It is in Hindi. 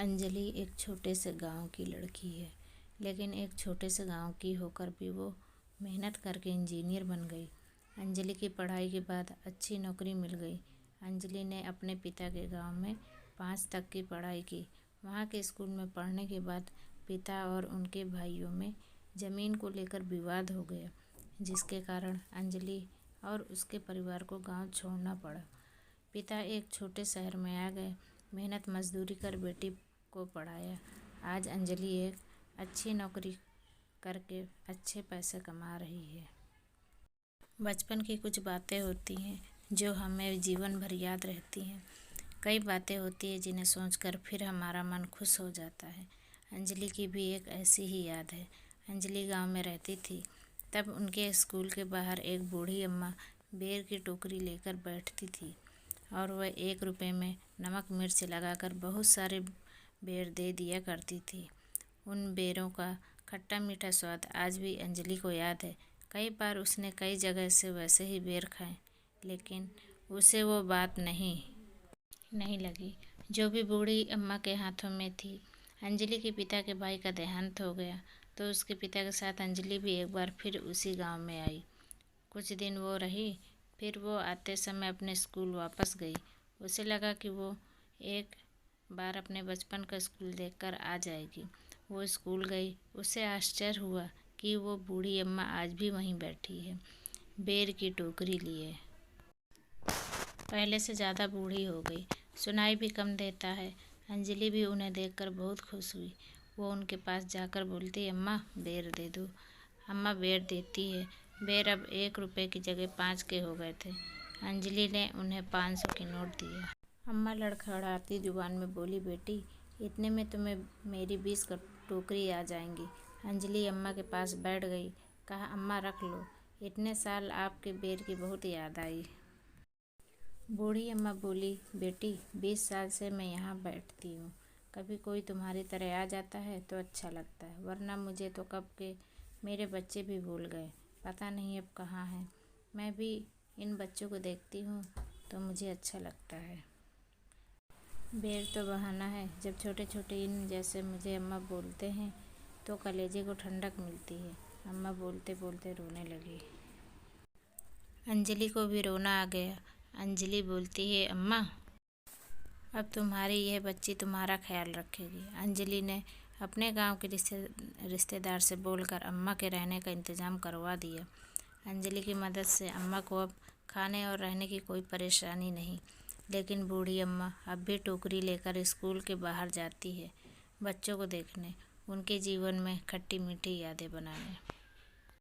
अंजलि एक छोटे से गांव की लड़की है, लेकिन एक छोटे से गांव की होकर भी वो मेहनत करके इंजीनियर बन गई। अंजलि की पढ़ाई के बाद अच्छी नौकरी मिल गई। अंजलि ने अपने पिता के गांव में 5 तक की पढ़ाई की। वहां के स्कूल में पढ़ने के बाद पिता और उनके भाइयों में ज़मीन को लेकर विवाद हो गया, जिसके कारण अंजलि और उसके परिवार को गांव छोड़ना पड़ा। पिता एक छोटे शहर में आ गए, मेहनत मजदूरी कर बेटी को पढ़ाया। आज अंजलि एक अच्छी नौकरी करके अच्छे पैसे कमा रही है। बचपन की कुछ बातें होती हैं जो हमें जीवन भर याद रहती हैं। कई बातें होती हैं जिन्हें सोचकर फिर हमारा मन खुश हो जाता है। अंजलि की भी एक ऐसी ही याद है। अंजलि गांव में रहती थी, तब उनके स्कूल के बाहर एक बूढ़ी अम्मा बेर की टोकरी लेकर बैठती थी और वह 1 रुपये में नमक मिर्च लगाकर बहुत सारे बेर दे दिया करती थी। उन बेरों का खट्टा मीठा स्वाद आज भी अंजलि को याद है। कई बार उसने कई जगह से वैसे ही बेर खाए, लेकिन उसे वो बात नहीं लगी जो भी बूढ़ी अम्मा के हाथों में थी। अंजलि के पिता के भाई का देहांत हो गया तो उसके पिता के साथ अंजलि भी एक बार फिर उसी गांव में आई। कुछ दिन वो रही, फिर वो आते समय अपने स्कूल वापस गई। उसे लगा कि वो एक बार अपने बचपन का स्कूल देखकर आ जाएगी। वो स्कूल गई। उसे आश्चर्य हुआ कि वो बूढ़ी अम्मा आज भी वहीं बैठी है, बेर की टोकरी लिए। पहले से ज़्यादा बूढ़ी हो गई, सुनाई भी कम देता है। अंजलि भी उन्हें देखकर बहुत खुश हुई। वो उनके पास जाकर बोलती, अम्मा बेर दे दो। अम्मा बेर देती है। बेर अब 1 रुपये की जगह 5 के हो गए थे। अंजलि ने उन्हें 500 की नोट दिया। अम्मा लड़खड़ाती जुबान में बोली, बेटी इतने में तुम्हें मेरी 20 टोकरी आ जाएंगी। अंजलि अम्मा के पास बैठ गई। कहा, अम्मा रख लो, इतने साल आपके बेर की बहुत याद आई। बूढ़ी अम्मा बोली, बेटी 20 साल से मैं यहाँ बैठती हूँ। कभी कोई तुम्हारी तरह आ जाता है तो अच्छा लगता है, वरना मुझे तो कब के मेरे बच्चे भी भूल गए, पता नहीं अब कहाँ हैं। मैं भी इन बच्चों को देखती हूँ तो मुझे अच्छा लगता है। बेर तो बहाना है, जब छोटे छोटे इन जैसे मुझे अम्मा बोलते हैं तो कलेजे को ठंडक मिलती है। अम्मा बोलते बोलते रोने लगी। अंजलि को भी रोना आ गया। अंजलि बोलती है, अम्मा अब तुम्हारी यह बच्ची तुम्हारा ख्याल रखेगी। अंजलि ने अपने गांव के रिश्तेदार से बोलकर अम्मा के रहने का इंतज़ाम करवा दिया। अंजलि की मदद से अम्मा को अब खाने और रहने की कोई परेशानी नहीं। लेकिन बूढ़ी अम्मा अब भी टोकरी लेकर स्कूल के बाहर जाती है, बच्चों को देखने, उनके जीवन में खट्टी मीठी यादें बनाने।